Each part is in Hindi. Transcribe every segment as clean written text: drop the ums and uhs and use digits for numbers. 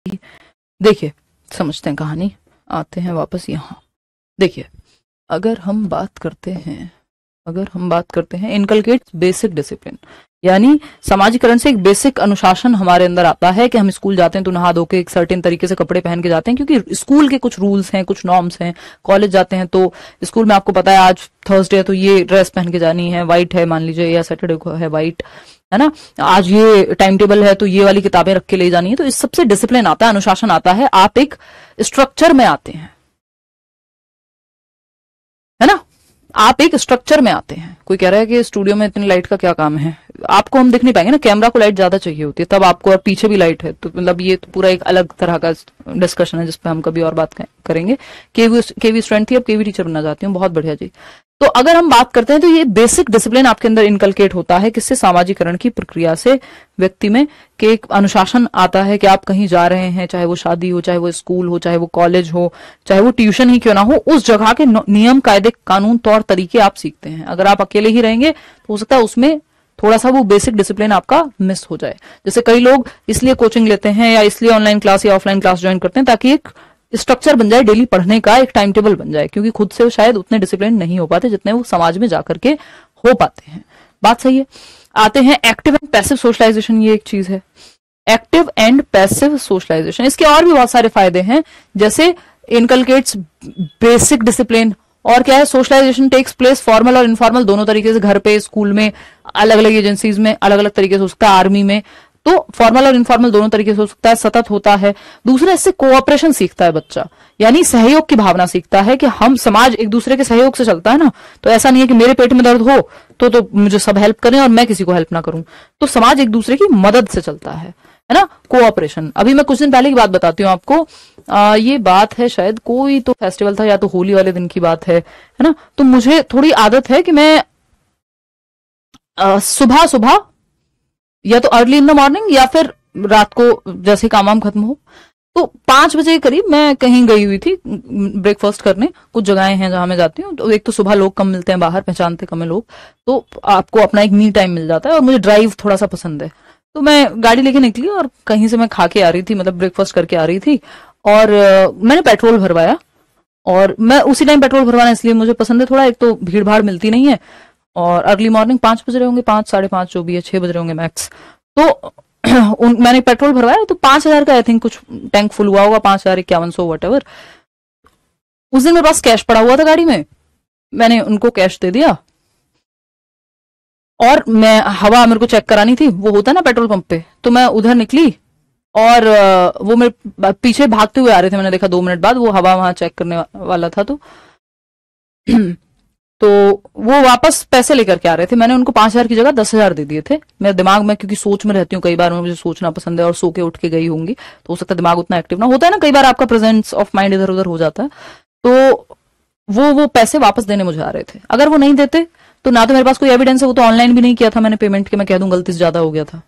देखिए समझते हैं कहानी, आते हैं वापस यहाँ। देखिए अगर हम बात करते हैं इनकलकेट्स बेसिक डिसिप्लिन, यानी समाजीकरण से एक बेसिक अनुशासन हमारे अंदर आता है कि हम स्कूल जाते हैं तो नहा धो के एक सर्टेन तरीके से कपड़े पहन के जाते हैं, क्योंकि स्कूल के कुछ रूल्स हैं, कुछ नॉर्म्स हैं। कॉलेज जाते हैं तो स्कूल में आपको पता है आज थर्सडे है तो ये ड्रेस पहन के जानी है, व्हाइट है मान लीजिए, या सैटरडे को है व्हाइट, है ना, आज ये टाइम टेबल है तो ये वाली किताबें रख के ले जानी है। तो इस सबसे डिसिप्लिन आता है, अनुशासन आता है, आप एक स्ट्रक्चर में आते हैं, है ना, आप एक स्ट्रक्चर में आते हैं। कोई कह रहा है कि स्टूडियो में इतनी लाइट का क्या काम है, आपको हम दिख नहीं पाएंगे ना, कैमरा को लाइट ज्यादा चाहिए होती है तब आपको, और पीछे भी लाइट है, तो मतलब ये तो पूरा एक अलग तरह का डिस्कशन है जिसपे हम कभी और बात करेंगे। केवी स्टूडेंट थी, अब केवी टीचर बनना चाहती हूँ, बहुत बढ़िया जी। तो अगर हम बात करते हैं तो ये बेसिक डिसिप्लिन आपके अंदर इनकलकेट होता है, किससे, सामाजिकरण की प्रक्रिया से व्यक्ति में, कि एक अनुशासन आता है कि आप कहीं जा रहे हैं, चाहे वो शादी हो, चाहे वो स्कूल हो, चाहे वो कॉलेज हो, चाहे वो ट्यूशन ही क्यों ना हो, उस जगह के नियम कायदे कानून तौर तरीके आप सीखते हैं। अगर आप अकेले ही रहेंगे तो हो सकता है उसमें थोड़ा सा वो बेसिक डिसिप्लिन आपका मिस हो जाए। जैसे कई लोग इसलिए कोचिंग लेते हैं या इसलिए ऑनलाइन क्लास या ऑफलाइन क्लास ज्वाइन करते हैं ताकि एक स्ट्रक्चर बन जाए, डेली पढ़ने का एक टाइम टेबल बन जाए, क्योंकि खुद से वो शायद उतने डिसिप्लिन नहीं हो पाते जितने वो समाज में जाकर के हो पाते हैं। बात सही है। आते हैं एक्टिव एंड पैसिव सोशलाइजेशन, ये एक चीज है, एक्टिव एंड पैसिव सोशलाइजेशन। इसके और भी बहुत सारे फायदे हैं, जैसे इनकलकेट्स बेसिक डिसिप्लिन, और क्या है, सोशलाइजेशन टेक्स प्लेस फॉर्मल और इनफॉर्मल दोनों तरीके से, घर पे, स्कूल में, अलग अलग एजेंसीज में अलग अलग तरीके से हो सकता है, आर्मी में, तो फॉर्मल और इनफॉर्मल दोनों तरीके से हो सकता है, सतत होता है। दूसरा, इससे कोऑपरेशन सीखता है बच्चा, यानी सहयोग की भावना सीखता है कि हम समाज एक दूसरे के सहयोग से चलता है ना, तो ऐसा नहीं है कि मेरे पेट में दर्द हो तो मुझे सब हेल्प करें और मैं किसी को हेल्प ना करूं, तो समाज एक दूसरे की मदद से चलता है ना, कोऑपरेशन। अभी मैं कुछ दिन पहले की बात बताती हूँ आपको, ये बात है शायद कोई तो फेस्टिवल था या तो होली वाले दिन की बात है ना, तो मुझे थोड़ी आदत है कि मैं सुबह सुबह या तो अर्ली इन द मॉर्निंग या फिर रात को जैसे काम वाम खत्म हो तो 5 बजे के करीब मैं कहीं गई हुई थी ब्रेकफास्ट करने। कुछ जगहें हैं जहां मैं जाती हूँ, तो एक तो सुबह लोग कम मिलते हैं बाहर, पहचानते कम है लोग, तो आपको अपना एक मी टाइम मिल जाता है, और मुझे ड्राइव थोड़ा सा पसंद है, तो मैं गाड़ी लेके निकली और कहीं से मैं खा के आ रही थी, मतलब ब्रेकफास्ट करके आ रही थी, और मैंने पेट्रोल भरवाया, और मैं उसी टाइम पेट्रोल भरवाना इसलिए मुझे पसंद है थोड़ा, एक तो भीड़ भाड़ मिलती नहीं है, और अर्ली मॉर्निंग 5 बज रहे होंगे, 5 साढ़े 5 जो भी है, 6 बज रहे होंगे मैक्स, तो मैंने पेट्रोल भरवाया तो 5,000 का आई थिंक कुछ टैंक फुल हुआ होगा, 5,051 वट। उस दिन मेरे पास कैश पड़ा हुआ था गाड़ी में, मैंने उनको कैश दे दिया, और मैं हवा मेरे को चेक करानी थी, वो होता है ना पेट्रोल पंप पे, तो मैं उधर निकली, और वो मेरे पीछे भागते हुए आ रहे थे, मैंने देखा 2 मिनट बाद वो हवा वहां चेक करने वाला था, तो वो वापस पैसे लेकर के आ रहे थे, मैंने उनको 5,000 की जगह 10,000 दे दिए थे। मेरे दिमाग में, क्योंकि सोच में रहती हूँ कई बार, मुझे सोचना पसंद है, और सो के उठ के गई होंगी तो हो सकता है दिमाग उतना एक्टिव ना होता है ना, कई बार आपका प्रेजेंस ऑफ माइंड इधर उधर हो जाता है, तो वो पैसे वापस देने मुझे आ रहे थे। अगर वो नहीं देते तो ना तो मेरे पास कोई एविडेंस है, वो तो ऑनलाइन भी नहीं किया था मैंने पेमेंट के, मैं कह दूं गलती से ज्यादा हो गया था,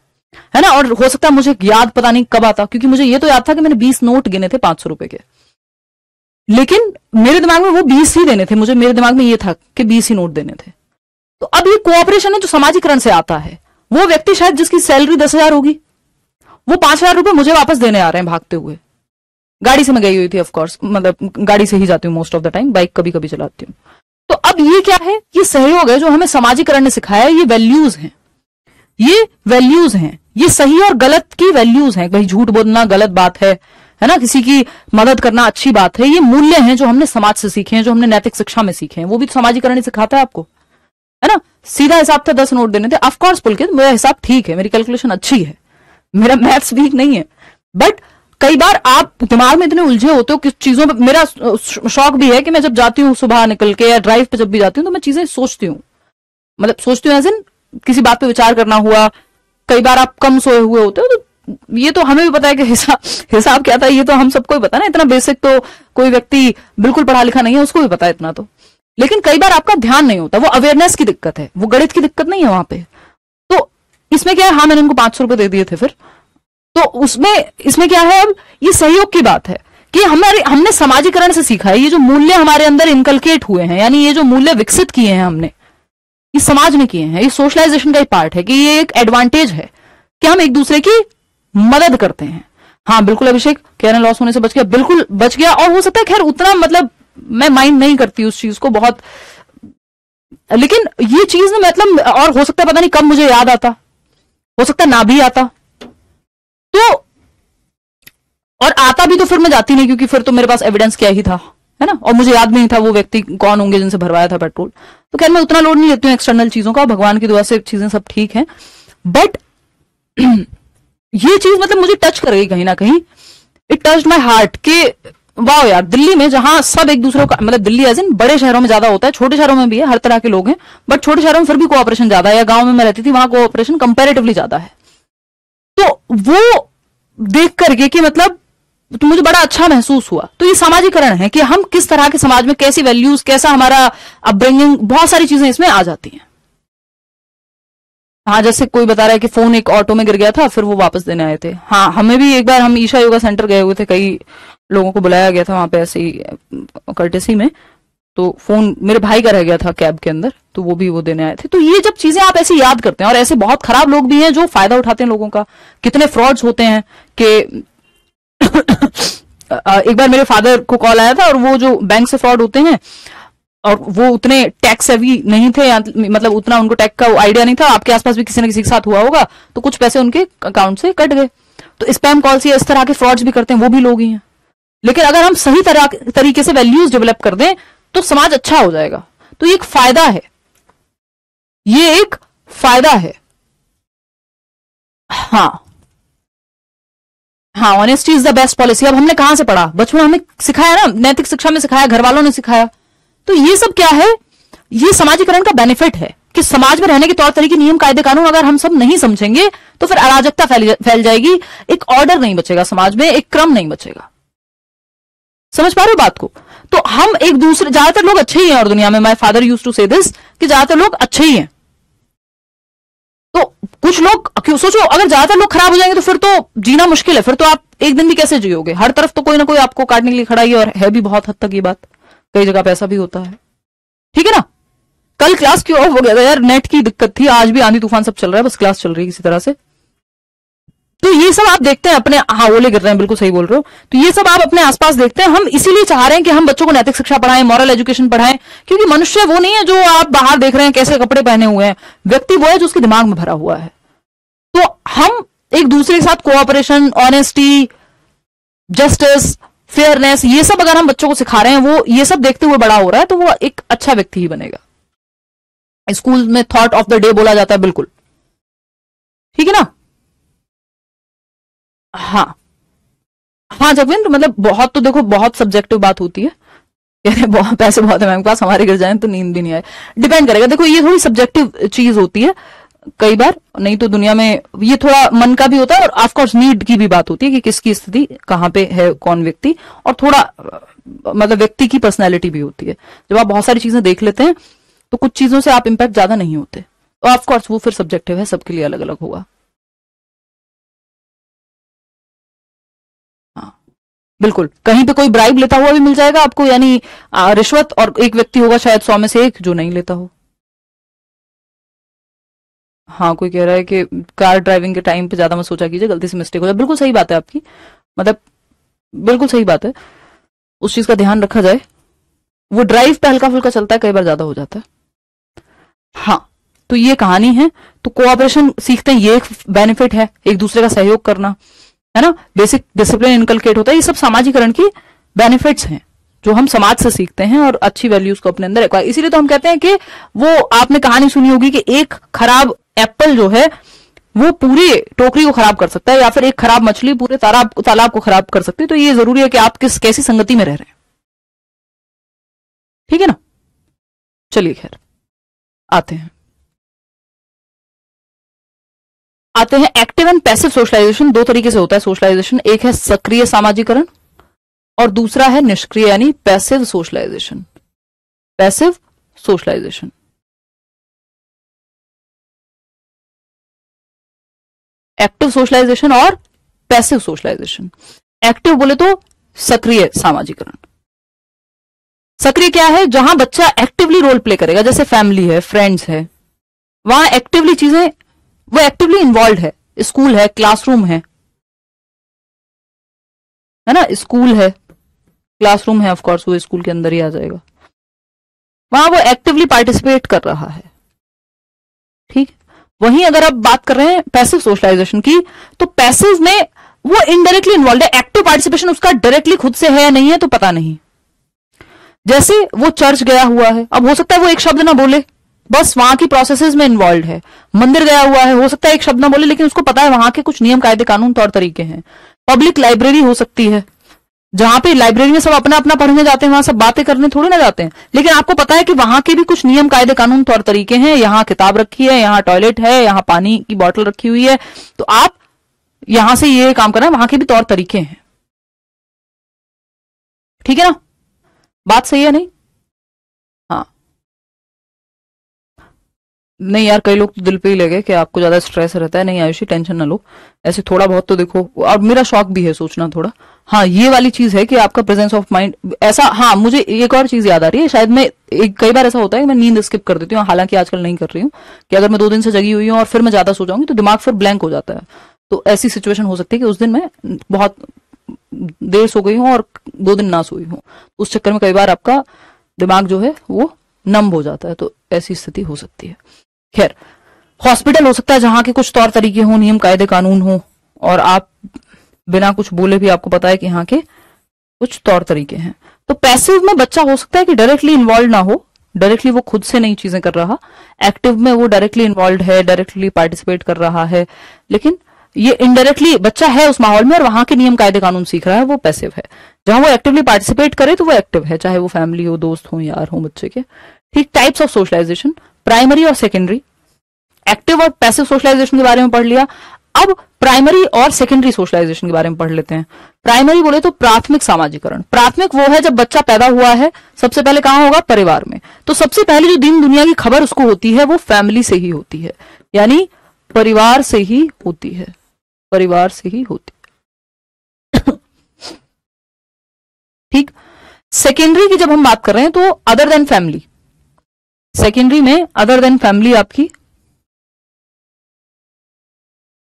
है ना, और हो सकता है मुझे याद पता नहीं कब आता, क्योंकि मुझे ये तो याद था कि मैंने 20 नोट गिने थे 500 रुपए के, लेकिन मेरे दिमाग में वो 20 ही देने थे, मुझे मेरे दिमाग में ये था कि 20 ही नोट देने थे। तो अब ये कोऑपरेशन है जो समाजीकरण से आता है। वो व्यक्ति शायद जिसकी सैलरी 10,000 होगी, वो 5,000 रुपए मुझे वापस देने आ रहे हैं भागते हुए। गाड़ी से मैं गई हुई थी, ऑफकोर्स, मतलब गाड़ी से ही जाती हूँ most of the time, bike कभी कभी चलाती हूँ। तो अब ये क्या है, ये सहयोग है जो हमें समाजीकरण ने सिखाया है, ये वैल्यूज हैं, ये वैल्यूज हैं, ये सही और गलत की वैल्यूज हैं। भाई झूठ बोलना गलत बात है ना, किसी की मदद करना अच्छी बात है, ये मूल्य हैं जो हमने समाज से सीखे हैं, जो हमने नैतिक शिक्षा में सीखे हैं, वो भी तो समाजीकरण ही सिखाता है आपको, है ना। सीधा हिसाब था 10 नोट देने थे, ऑफकोर्स पुलकित मेरा हिसाब ठीक है, मेरी कैलकुलेशन अच्छी है, मेरा मैथ्स वीक नहीं है, बट कई बार आप दिमाग में इतने उलझे होते हो किस चीजों पे। मेरा शौक भी है कि मैं जब जाती हूँ सुबह निकल के या ड्राइव पे जब भी जाती हूँ तो मैं चीजें सोचती हूँ, मतलब सोचती हूँ, ऐसे किसी बात पे विचार करना हुआ। कई बार आप कम सोए हुए होते हो, तो ये तो हमें भी पता है कि हिसाब क्या था, ये तो हम सबको ही पता है ना, इतना बेसिक तो कोई व्यक्ति बिल्कुल पढ़ा लिखा नहीं है उसको भी पता है इतना तो। लेकिन कई बार आपका ध्यान नहीं होता, वो अवेयरनेस की दिक्कत है, वो गणित की दिक्कत नहीं है वहां पे। तो इसमें क्या है, हाँ मैंने उनको 500 रुपए दे दिए थे फिर, तो इसमें क्या है, अब ये सहयोग की बात है कि हमने समाजीकरण से सीखा है, ये जो मूल्य हमारे अंदर इनकलकेट हुए हैं, यानी ये जो मूल्य विकसित किए हैं हमने, ये समाज में किए हैं, ये सोशलाइजेशन का एक पार्ट है कि ये एक एडवांटेज है कि हम एक दूसरे की मदद करते हैं। हाँ बिल्कुल अभिषेक, कह रहे हैं लॉस होने से बच गया, बिल्कुल बच गया। और हो सकता है खैर उतना मतलब मैं माइंड नहीं करती उस चीज को बहुत, लेकिन ये चीज ना मतलब, और हो सकता है पता नहीं कब मुझे याद आता, हो सकता है ना भी आता, तो और आता भी तो फिर मैं जाती नहीं, क्योंकि फिर तो मेरे पास एविडेंस क्या ही था, है ना, और मुझे याद भी नहीं था वो व्यक्ति कौन होंगे जिनसे भरवाया था पेट्रोल। तो खैर मैं उतना लोड नहीं लेती हूँ एक्सटर्नल चीजों का, भगवान की दुआ से चीजें सब ठीक है। बट ये चीज मतलब मुझे टच कर गई कहीं ना कहीं, इट टच माई हार्ट के वाह यार, दिल्ली में जहां सब एक दूसरे का मतलब, दिल्ली एज इन बड़े शहरों में ज्यादा होता है, छोटे शहरों में भी है, हर तरह के लोग हैं, बट छोटे शहरों में फिर भी कोऑपरेशन ज्यादा है, या गांव में मैं रहती थी वहां कोऑपरेशन कंपैरेटिवली ज्यादा है। तो वो देख करके कि मतलब तो मुझे बड़ा अच्छा महसूस हुआ। तो ये सामाजिकरण है कि हम किस तरह के समाज में, कैसी वैल्यूज, कैसा हमारा अपब्रिंगिंग, बहुत सारी चीजें इसमें आ जाती हैं। हाँ जैसे कोई बता रहा है कि फोन एक ऑटो में गिर गया था, फिर वो वापस देने आए थे। हाँ हमें भी एक बार, हम ईशा योगा सेंटर गए हुए थे, कई लोगों को बुलाया गया था वहां पे ऐसे ही कर्टेसी में, तो फोन मेरे भाई का रह गया था कैब के अंदर, तो वो भी वो देने आए थे। तो ये जब चीजें आप ऐसे याद करते हैं, और ऐसे बहुत खराब लोग भी हैं जो फायदा उठाते हैं लोगों का, कितने फ्रॉड्स होते हैं कि एक बार मेरे फादर को कॉल आया था, और वो जो बैंक से फ्रॉड होते हैं, और वो उतने टैक्स अभी नहीं थे, मतलब उतना उनको टैक्स का आइडिया नहीं था, आपके आसपास भी किसी न किसी के साथ हुआ होगा, तो कुछ पैसे उनके अकाउंट से कट गए। तो स्पैम कॉल्स या इस तरह के फ्रॉड्स भी करते हैं, वो भी लोग ही हैं। लेकिन अगर हम सही तरीके से वैल्यूज डेवलप कर दें तो समाज अच्छा हो जाएगा। तो ये एक फायदा है, ये एक फायदा है। हाँ हाँ, honesty is the best policy. अब हमने कहां से पढ़ा, बचपन में हमें सिखाया ना, नैतिक शिक्षा में सिखाया, घर वालों ने सिखाया। तो ये सब क्या है, ये समाजीकरण का बेनिफिट है कि समाज में रहने के तौर तरीके, नियम, कायदे, कानून अगर हम सब नहीं समझेंगे तो फिर अराजकता फैल जाएगी, एक ऑर्डर नहीं बचेगा समाज में, एक क्रम नहीं बचेगा। समझ पा रहे हो बात को? तो हम एक दूसरे, ज्यादातर लोग अच्छे ही हैं और दुनिया में, माय फादर यूज्ड टू से दिस, कि ज्यादातर लोग अच्छे ही हैं। तो कुछ लोग, क्यों सोचो, अगर ज्यादातर लोग खराब हो जाएंगे तो फिर तो जीना मुश्किल है, फिर तो आप एक दिन भी कैसे जियोगे? हर तरफ तो कोई ना कोई आपको काटने के लिए खड़ा ही है, और है भी बहुत हद तक ये बात, कई जगह पे ऐसा भी होता है। ठीक है ना? कल क्लास क्यों ऑफ हो गया था यार, नेट की दिक्कत थी, आज भी आंधी तूफान सब चल रहा है, बस क्लास चल रही है किसी तरह से। तो ये सब आप देखते हैं अपने, हाँ ओले गिर रहे हैं, बिल्कुल सही बोल रहे हो। तो ये सब आप अपने आसपास देखते हैं। हम इसीलिए चाह रहे हैं कि हम बच्चों को नैतिक शिक्षा पढ़ाएं, मॉरल एजुकेशन पढ़ाएं, क्योंकि मनुष्य वो नहीं है जो आप बाहर देख रहे हैं कैसे कपड़े पहने हुए हैं, व्यक्ति वो है जो उसके दिमाग में भरा हुआ है। तो हम एक दूसरे के साथ कोऑपरेशन, ऑनेस्टी, जस्टिस, फेयरनेस, ये सब अगर हम बच्चों को सिखा रहे हैं, वो ये सब देखते हुए बड़ा हो रहा है, तो वो एक अच्छा व्यक्ति ही बनेगा। स्कूल में थॉट ऑफ द डे बोला जाता है, बिल्कुल ठीक है ना? हाँ हाँ जगविंद्र, मतलब बहुत, तो देखो बहुत सब्जेक्टिव बात होती है, बहुत पैसे बहुत है मेरे पास, हमारे गिर जाए तो नींद भी नहीं आए, डिपेंड करेगा। देखो ये थोड़ी सब्जेक्टिव चीज होती है कई बार, नहीं तो दुनिया में ये थोड़ा मन का भी होता है, और ऑफकोर्स नीड की भी बात होती है कि किसकी स्थिति कहाँ पे है, कौन व्यक्ति, और थोड़ा मतलब व्यक्ति की पर्सनैलिटी भी होती है। जब आप बहुत सारी चीजें देख लेते हैं तो कुछ चीजों से आप इम्पैक्ट ज्यादा नहीं होते, तो ऑफकोर्स वो फिर सब्जेक्टिव है, सबके लिए अलग अलग होगा। हाँ बिल्कुल, कहीं पे कोई ब्राइब लेता हुआ भी मिल जाएगा आपको, यानी रिश्वत, और एक व्यक्ति होगा शायद 100 में से एक जो नहीं लेता हो। हाँ कोई कह रहा है कि कार ड्राइविंग के टाइम पे ज्यादा मत सोचा कीजिए, गलती से मिस्टेक हो जाए, बिल्कुल सही बात है आपकी, मतलब बिल्कुल सही बात है, उस चीज का ध्यान रखा जाए। वो ड्राइव पे हल्का फुल्का चलता है, कई बार ज्यादा हो जाता है। हाँ तो ये कहानी है। तो कोऑपरेशन सीखते हैं, ये एक बेनिफिट है, एक दूसरे का सहयोग करना, है ना, बेसिक डिसिप्लिन इनकलकेट होता है, ये सब सामाजिकरण की बेनिफिट्स हैं जो हम समाज से सीखते हैं, और अच्छी वैल्यूज को अपने अंदर रखा। इसीलिए तो हम कहते हैं कि वो आपने कहानी सुनी होगी कि एक खराब एप्पल जो है वो पूरी टोकरी को खराब कर सकता है, या फिर एक खराब मछली पूरे तालाब को खराब कर सकती है। तो ये जरूरी है कि आप कैसी संगति में रह रहे हैं। ठीक है ना? चलिए खैर आते हैं एक्टिव एंड पैसिव सोशलाइजेशन। दो तरीके से होता है सोशलाइजेशन, एक है सक्रिय सामाजिकरण और दूसरा है निष्क्रिय यानी passive socialisation. Passive socialisation, active socialisation और पैसिव सोशलाइजेशन। एक्टिव बोले तो सक्रिय सामाजिकरण। सक्रिय क्या है? जहां बच्चा एक्टिवली रोल प्ले करेगा, जैसे फैमिली है, फ्रेंड्स है, वहां एक्टिवली चीजें, वो एक्टिवली इन्वॉल्व है, स्कूल है, क्लासरूम है, है ना, स्कूल है, क्लासरूम है, ऑफ कोर्स वो स्कूल के अंदर ही आ जाएगा, वहां वो एक्टिवली पार्टिसिपेट कर रहा है। ठीक, वहीं अगर आप बात कर रहे हैं पैसिव सोशलाइजेशन की, तो पैसिव में वो इनडायरेक्टली इन्वॉल्व है, एक्टिव पार्टिसिपेशन उसका डायरेक्टली खुद से है या नहीं है तो पता नहीं। जैसे वो चर्च गया हुआ है, अब हो सकता है वो एक शब्द ना बोले, बस वहां की प्रोसेसेस में इन्वॉल्व है। मंदिर गया हुआ है, हो सकता है एक शब्द ना बोले, लेकिन उसको पता है वहां के कुछ नियम कायदे कानून तौर तरीके हैं। पब्लिक लाइब्रेरी हो सकती है, जहां पे लाइब्रेरी में सब अपना अपना पढ़ने जाते हैं, वहां सब बातें करने थोड़ी ना जाते हैं, लेकिन आपको पता है कि वहां के भी कुछ नियम कायदे कानून तौर तरीके हैं। यहाँ किताब रखी है, यहाँ टॉयलेट है, यहाँ पानी की बोतल रखी हुई है, तो आप यहां से ये काम करना है, वहां के भी तौर तरीके हैं। ठीक है ना, बात सही है नहीं? हाँ, नहीं यार, कई लोग तो दिल पे ही लगे कि आपको ज्यादा स्ट्रेस रहता है। नहीं आयुषी, टेंशन ना लो, ऐसे थोड़ा बहुत तो देखो, और मेरा शौक भी है सोचना थोड़ा। हाँ, ये वाली चीज है कि आपका प्रेजेंस ऑफ माइंड ऐसा। हाँ, मुझे एक और चीज याद आ रही है, शायद मैं कई बार ऐसा होता है कि मैं नींद स्किप कर देती हूँ, हालांकि आजकल नहीं कर रही हूँ, कि अगर मैं 2 दिन से जगी हुई हूँ और फिर मैं ज्यादा सो जाऊंगी तो दिमाग फिर ब्लैंक हो जाता है। तो ऐसी सिचुएशन हो सकती है कि उस दिन मैं बहुत देर सो गई हूँ और 2 दिन ना सोई हूँ, उस चक्कर में कई बार आपका दिमाग जो है वो नम हो जाता है, तो ऐसी स्थिति हो सकती है। खैर, हॉस्पिटल हो सकता है जहां के कुछ तौर तरीके हो, नियम कायदे कानून हो, और आप बिना कुछ बोले भी आपको पता है कि यहाँ के कुछ तौर तरीके हैं। तो पैसिव में बच्चा हो सकता है कि डायरेक्टली इन्वॉल्व ना हो, डायरेक्टली वो खुद से नई चीजें कर रहा। एक्टिव में वो डायरेक्टली इन्वॉल्व है, डायरेक्टली पार्टिसिपेट कर रहा है, लेकिन ये इनडायरेक्टली बच्चा है उस माहौल में और वहां के नियम कायदे कानून सीख रहा है, वो पैसिव है। जहां वो एक्टिवली पार्टिसिपेट करे तो वो एक्टिव है, चाहे वो फैमिली हो, दोस्त हो, यार हो बच्चे के। ठीक, टाइप्स ऑफ सोशलाइजेशन, प्राइमरी और सेकेंडरी। एक्टिव और पैसिव सोशलाइजेशन के बारे में पढ़ लिया, अब प्राइमरी और सेकेंडरी सोशलाइजेशन के बारे में पढ़ लेते हैं। प्राइमरी बोले तो प्राथमिक सामाजिकरण। प्राथमिक वो है जब बच्चा पैदा हुआ है, सबसे पहले कहां होगा? परिवार में। तो सबसे पहले जो दीन दुनिया की खबर उसको होती है वो फैमिली से ही होती है, यानी परिवार से ही होती है, परिवार से ही होती है। ठीक, सेकेंडरी की जब हम बात कर रहे हैं तो अदर देन फैमिली, सेकेंडरी में अदर देन फैमिली आपकी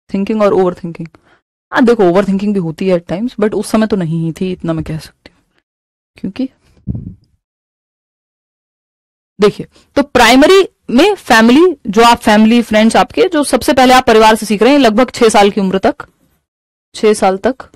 थिंकिंग और ओवर थिंकिंग। हाँ देखो, ओवर थिंकिंग भी होती है एट टाइम्स, बट उस समय तो नहीं ही थी, इतना मैं कह सकती हूँ। क्योंकि देखिए, तो प्राइमरी में फैमिली, जो आप फैमिली फ्रेंड्स आपके, जो सबसे पहले आप परिवार से सीख रहे हैं लगभग 6 साल की उम्र तक, 6 साल तक।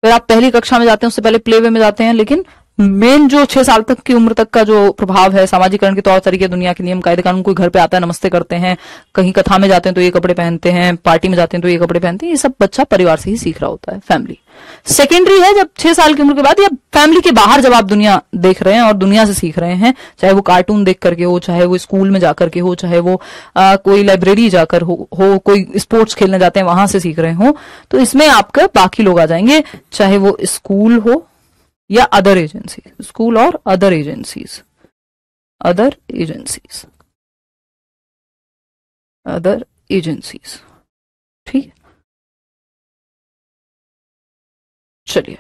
फिर आप पहली कक्षा में जाते हैं, उससे पहले प्ले वे में जाते हैं, लेकिन मेन जो 6 साल तक की उम्र तक का जो प्रभाव है, सामाजिकरण के तौर तरीके, दुनिया के नियम कायदे कानून, कोई घर पे आता है नमस्ते करते हैं, कहीं कथा में जाते हैं तो ये कपड़े पहनते हैं, पार्टी में जाते हैं तो ये कपड़े पहनते हैं, ये सब बच्चा परिवार से ही सीख रहा होता है, फैमिली। सेकेंडरी है जब 6 साल की उम्र के बाद, या फैमिली के बाहर जब आप दुनिया देख रहे हैं और दुनिया से सीख रहे हैं, चाहे वो कार्टून देख करके हो, चाहे वो स्कूल में जाकर के हो, चाहे वो कोई लाइब्रेरी जाकर हो, कोई स्पोर्ट्स खेलने जाते हैं वहां से सीख रहे हो, तो इसमें आपके बाकी लोग आ जाएंगे, चाहे वो स्कूल हो या अदर एजेंसी, स्कूल और other agencies, other agencies, other agencies. ठीक, चलिए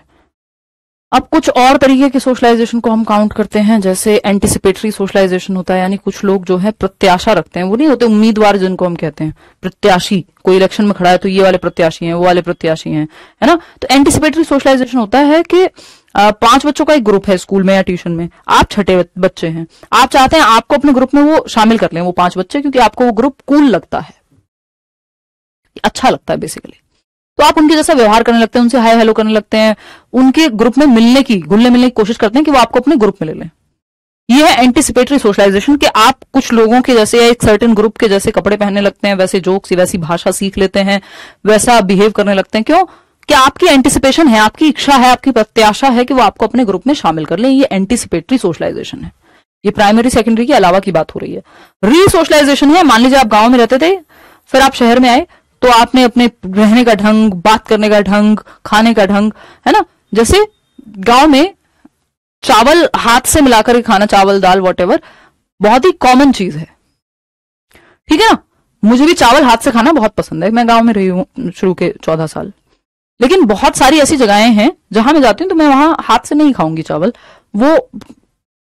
अब कुछ और तरीके के सोशलाइजेशन को हम काउंट करते हैं, जैसे एंटिसिपेटरी सोशलाइजेशन होता है, यानी कुछ लोग जो है प्रत्याशा रखते हैं, वो नहीं होते उम्मीदवार जिनको हम कहते हैं, प्रत्याशी। कोई इलेक्शन में खड़ा है तो ये वाले प्रत्याशी हैं, वो वाले प्रत्याशी हैं, है ना। तो एंटिसिपेटरी सोशलाइजेशन होता है कि 5 बच्चों का एक ग्रुप है स्कूल में या ट्यूशन में, आप छठे बच्चे हैं, आप चाहते हैं आपको अपने ग्रुप में वो शामिल कर लें, वो 5 बच्चे, क्योंकि आपको वो ग्रुप कूल लगता है, अच्छा लगता है बेसिकली। तो आप उनके जैसा व्यवहार करने लगते हैं, उनसे हाय हेलो करने लगते हैं, उनके ग्रुप में घुलने मिलने की कोशिश करते हैं कि वो आपको अपने ग्रुप में ले लें। ये है एंटिसिपेटरी सोशलाइजेशन, कि आप कुछ लोगों के जैसे या एक सर्टेन ग्रुप के जैसे कपड़े पहनने लगते हैं, वैसे जोक्स, वैसी भाषा सीख लेते हैं, वैसा बिहेव करने लगते हैं। क्यों? कि आपकी एंटिसिपेशन है, आपकी इच्छा है, आपकी प्रत्याशा है कि वो आपको अपने ग्रुप में शामिल कर लें। ये एंटिसिपेटरी सोशलाइजेशन है। ये प्राइमरी सेकेंडरी के अलावा की बात हो रही है। री सोशलाइजेशन है, मान लीजिए आप गांव में रहते थे, फिर आप शहर में आए, तो आपने अपने रहने का ढंग, बात करने का ढंग, खाने का ढंग, है ना, जैसे गांव में चावल हाथ से मिलाकर के खाना, चावल दाल वॉटेवर, बहुत ही कॉमन चीज है, ठीक है ना। मुझे भी चावल हाथ से खाना बहुत पसंद है, मैं गांव में रही हूं शुरू के 14 साल, लेकिन बहुत सारी ऐसी जगहें हैं जहां मैं जाती हूं तो मैं वहां हाथ से नहीं खाऊंगी चावल। वो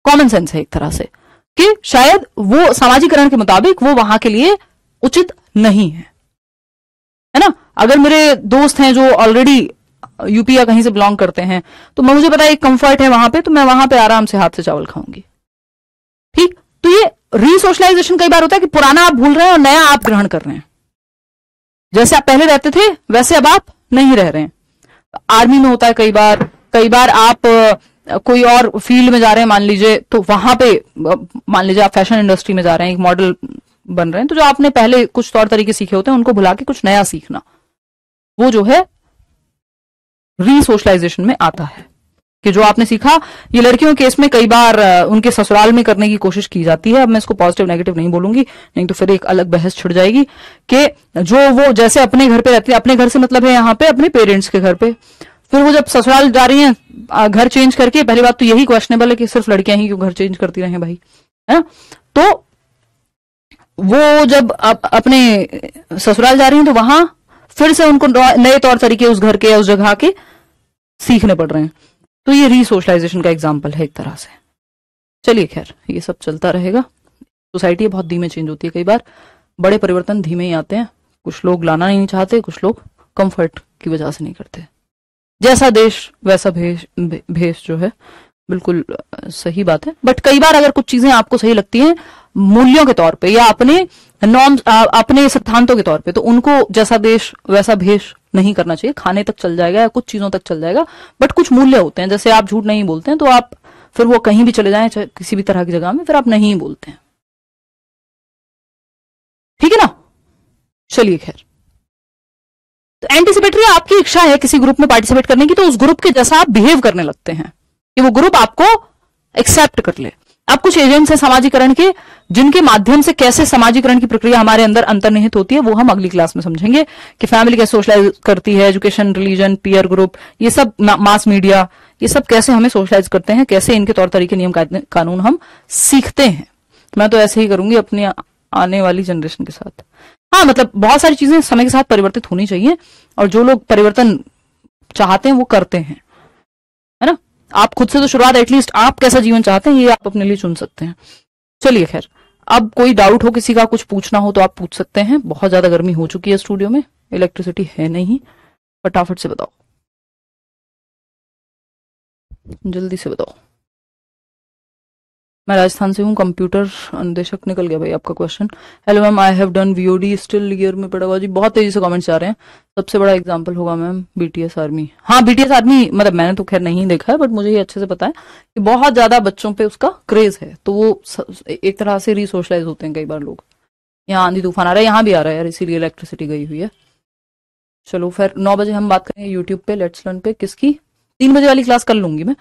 कॉमन सेंस है एक तरह से, कि शायद वो सामाजिकरण के मुताबिक वो वहां के लिए उचित नहीं है, है ना। अगर मेरे दोस्त हैं जो ऑलरेडी यूपी या कहीं से बिलोंग करते हैं, तो मुझे पता है एक कंफर्ट है वहां पे, तो मैं वहां पे आराम से हाथ से चावल खाऊंगी। ठीक, तो ये रीसोशलाइजेशन कई बार होता है कि पुराना आप भूल रहे हैं और नया आप ग्रहण कर रहे हैं। जैसे आप पहले रहते थे वैसे अब आप नहीं रह रहे हैं। आर्मी में होता है कई बार आप कोई और फील्ड में जा रहे हैं मान लीजिए, तो वहां पे मान लीजिए आप फैशन इंडस्ट्री में जा रहे हैं, एक मॉडल बन रहे हैं, तो जो आपने पहले कुछ तौर तरीके सीखे होते हैं उनको भुला के कुछ नया सीखना, वो जो है रीसोशलाइजेशन में आता है। कि जो आपने सीखा, ये लड़कियों के केस में कई बार उनके ससुराल में करने की कोशिश की जाती है। अब मैं इसको पॉजिटिव नेगेटिव नहीं बोलूंगी, नहीं तो फिर एक अलग बहस छिड़ जाएगी कि जो वो जैसे अपने घर पे रहती है, अपने घर से मतलब है यहाँ पे अपने पेरेंट्स के घर पे, फिर वो जब ससुराल जा रही हैं घर चेंज करके, पहली बात तो यही क्वेश्चनेबल है कि सिर्फ लड़कियां ही क्यों घर चेंज करती रहे भाई, है ना। तो वो जब अपने ससुराल जा रही हैं तो वहां फिर से उनको नए तौर तरीके उस घर के या उस जगह के सीखने पड़ रहे हैं। तो ये रीसोशलाइजेशन का एग्जाम्पल है एक तरह से। चलिए खैर, ये सब चलता रहेगा। सोसाइटी बहुत धीमे चेंज होती है, कई बार बड़े परिवर्तन धीमे ही आते हैं। कुछ लोग लाना नहीं चाहते, कुछ लोग कंफर्ट की वजह से नहीं करते। जैसा देश वैसा भेष जो है, बिल्कुल सही बात है। बट कई बार अगर कुछ चीजें आपको सही लगती हैं मूल्यों के तौर पे या अपने नॉर्म्स, अपने सिद्धांतों के तौर पे, तो उनको जैसा देश वैसा भेष नहीं करना चाहिए। खाने तक चल जाएगा या कुछ चीजों तक चल जाएगा, बट कुछ मूल्य होते हैं। जैसे आप झूठ नहीं बोलते हैं तो आप फिर वो कहीं भी चले जाएं, किसी भी तरह की जगह में, फिर आप नहीं बोलते हैं। ठीक है ना। चलिए खैर, तो एंटीसिपेटरी आपकी इच्छा है किसी ग्रुप में पार्टिसिपेट करने की, तो उस ग्रुप के जैसा आप बिहेव करने लगते हैं कि वो ग्रुप आपको एक्सेप्ट कर ले। आप कुछ एजेंट्स हैं समाजीकरण के, जिनके माध्यम से कैसे समाजीकरण की प्रक्रिया हमारे अंदर अंतर्निहित होती है वो हम अगली क्लास में समझेंगे कि फैमिली कैसे सोशलाइज करती है, एजुकेशन, रिलीजन, पीयर ग्रुप, ये सब, मास मीडिया, ये सब कैसे हमें सोशलाइज करते हैं, कैसे इनके तौर तरीके, नियम कानून हम सीखते हैं। मैं तो ऐसे ही करूंगी अपनी आने वाली जनरेशन के साथ। हाँ, मतलब बहुत सारी चीजें समय के साथ परिवर्तित होनी चाहिए, और जो लोग परिवर्तन चाहते हैं वो करते हैं, है ना। आप खुद से तो शुरुआत, एटलीस्ट आप कैसा जीवन चाहते हैं ये आप अपने लिए चुन सकते हैं। चलिए खैर, अब कोई डाउट हो किसी का, कुछ पूछना हो तो आप पूछ सकते हैं। बहुत ज्यादा गर्मी हो चुकी है स्टूडियो में, इलेक्ट्रिसिटी है नहीं, फटाफट से बताओ, जल्दी से बताओ। मैं राजस्थान से हूँ, कंप्यूटर अनुदेशक। निकल गया भाई आपका question. Hello ma'am, I have done VOD still year में पेडागोजी। बहुत तेजी से कमेंट्स आ रहे हैं। सबसे बड़ा एग्जांपल होगा मैम बीटीएस आर्मी। हाँ, बीटीएस आर्मी, मतलब मैंने तो खैर नहीं देखा है, बट मुझे ये अच्छे से पता है कि बहुत ज्यादा बच्चों पे उसका क्रेज है, तो वो एक तरह से रीसोशलाइज होते हैं कई बार लोग। यहाँ आंधी तूफान आ रहा है, यहाँ भी आ रहा है यार, इसीलिए इलेक्ट्रिसिटी गई हुई है। चलो फिर 9 बजे हम बात करेंगे यूट्यूब पे लेट्स लर्न पे। किसकी? 3 बजे वाली क्लास कर लूंगी मैं।